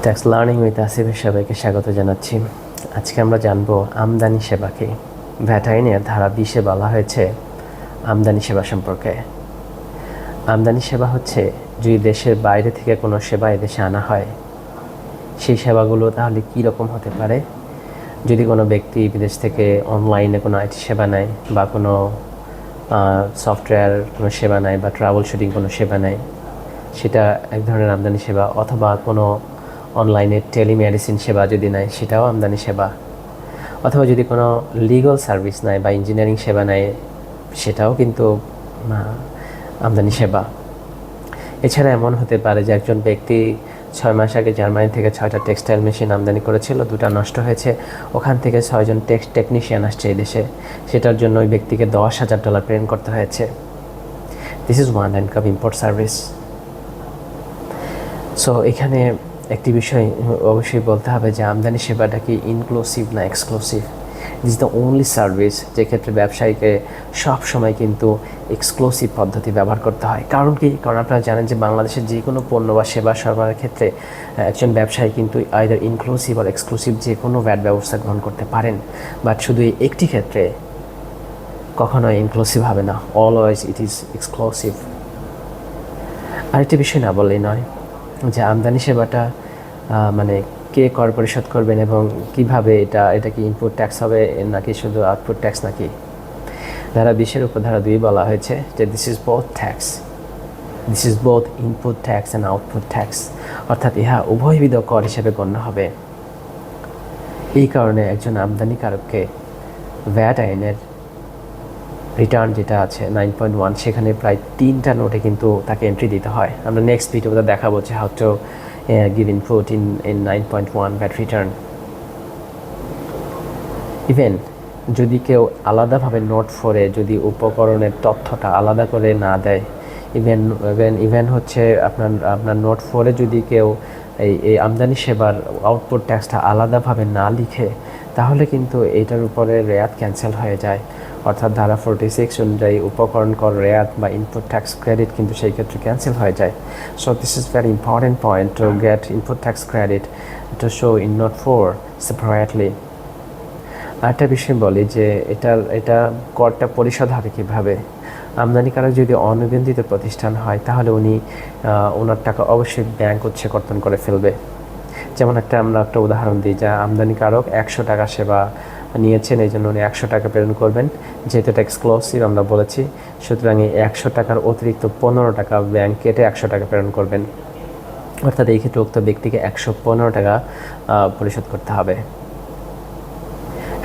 Tax learning with আসিফের সবাইকে স্বাগত জানাচ্ছি। আজকে আমরা জানব আমদানি সেবাকে। ভ্যাট আইনের ধারা 20-এ বলা হয়েছে আমদানি সেবা সম্পর্কে। আমদানি সেবা হচ্ছে যদি দেশের বাইরে থেকে কোনো সেবা এদেশে আনা হয়, সেই সেবাগুলো তাহলে কী রকম হতে পারে। যদি কোনো ব্যক্তি বিদেশ থেকে অনলাইনে কোনো আইটি সেবা নেয় বা কোনো সফটওয়্যার কোনো সেবা নেয় বা ট্রাভেল শুটিং কোনো সেবা নেয়, সেটা এক ধরনের আমদানি সেবা। অথবা কোনো অনলাইনে টেলিমেডিসিন সেবা যদি নেয়, সেটাও আমদানি সেবা। অথবা যদি কোনো লিগাল সার্ভিস নেয় বা ইঞ্জিনিয়ারিং সেবা নেয়, সেটাও কিন্তু আমদানি সেবা। এছাড়া এমন হতে পারে যে একজন ব্যক্তি 6 মাস আগে জার্মানি থেকে 6টা টেক্সটাইল মেশিন আমদানি করেছিল, 2টা নষ্ট হয়েছে। ওখান থেকে 6 জন টেকনিশিয়ান আসছে এই দেশে, সেটার জন্য ওই ব্যক্তিকে $10,000 পেমেন্ট করতে হয়েছে। This is one kind of import service. So এখানে একটি বিষয় অবশ্যই বলতে হবে যে আমদানি সেবাটা কি ইনক্লুসিভ না exclusive. This is the only service যেক্ষেত্রে ব্যবসায়ীকে সব সময় কিন্তু এক্সক্লুসিভ পদ্ধতি ব্যবহার করতে হয়। কারণ আপনারা জানেন যে বাংলাদেশের যে কোনো পণ্য বা সেবা সরবরাহের ক্ষেত্রে একজন ব্যবসায়ী কিন্তু আইদার ইনক্লুসিভ আর এক্সক্লুসিভ যে কোনো ভ্যাট ব্যবস্থা গ্রহণ করতে পারেন, বাট শুধু একটি ক্ষেত্রে কখনোই ইনক্লুসিভ হবে না, অলওয়েজ ইট ইজ এক্সক্লুসিভ। আরেকটি বিষয় না বললেই নয় যে আমদানি সেবাটা মানে কে কর পরিশোধ করবেন এবং কিভাবে এটা কি ইনপুট ট্যাক্স হবে নাকি শুধু আউটপুট ট্যাক্স নাকি। ধারা 20-এর উপর ধারা 2 বলা হয়েছে যে this is both input tax and output tax, অর্থাৎ ইহা উভয়বিধ কর হিসেবে গণ্য হবে। এই কারণে একজন আমদানিকারককে ভ্যাট আইনের রিটার্ন যেটা আছে 9.1, সেখানে প্রায় 3টা নোটে কিন্তু তাকে এন্ট্রি দিতে হয়। আমরা নেক্সট ভিডিওতে দেখাবো যে how to give input in 9.1 VAT return. Even যদি কেউ আলাদাভাবে নোট 4-এ যদি উপকরণের তথ্যটা আলাদা করে না দেয়, ইভেন হচ্ছে আপনার নোট 4-এ যদি কেউ এই আমদানি সেবার আউটপুট ট্যাক্সটা আলাদাভাবে না লিখে, তাহলে কিন্তু এইটার উপরে রেয়াত ক্যান্সেল হয়ে যায়। অর্থাৎ ধারা 46 অনুযায়ী উপকরণ কর রেয়াত বা ইনপুট ট্যাক্স ক্রেডিট কিন্তু সেই ক্ষেত্রে ক্যান্সেল হয়ে যায়। So this is very important point to get input tax credit to show in note 4 separately. আরেকটা বিষয় বলি যে এটা করটা পরিশোধ হবে কীভাবে। আমদানিকারক যদি অনিবন্ধিত প্রতিষ্ঠান হয়, তাহলে ওনার টাকা অবশ্যই ব্যাংক উৎসেকর্তন করে ফেলবে। যেমন আমরা একটা উদাহরণ দিই, যা আমদানিকারক 100 টাকা সেবা নিয়েছেন, এই জন্য উনি 100 টাকা প্রেরণ করবেন। যেহেতু এটা এক্সক্লুসিভ আমরা বলেছি, সুতরাং এই 100 টাকার অতিরিক্ত 15 টাকা ব্যাংক কেটে 100 টাকা প্রেরণ করবেন। অর্থাৎ এই ক্ষেত্রে উক্ত ব্যক্তিকে 115 টাকা পরিশোধ করতে হবে।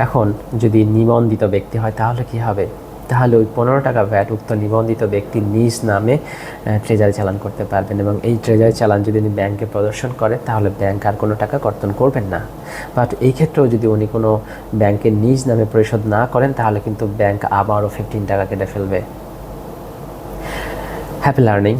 এখন যদি নিবন্ধিত ব্যক্তি হয় তাহলে কি হবে? তাহলে ওই 15 টাকা ভ্যাট উক্ত নিবন্ধিত ব্যক্তি নিজ নামে ট্রেজারি চালান করতে পারবেন, এবং এই ট্রেজারি চালান যদি উনি ব্যাংকে প্রদর্শন করে, তাহলে ব্যাংক আর কোনো টাকা কর্তন করবেন না। বাট এই ক্ষেত্রেও যদি উনি কোনো ব্যাংকে নিজ নামে পরিশোধ না করেন, তাহলে কিন্তু ব্যাংক আবারও 15 টাকা কেটে ফেলবে। Happy learning.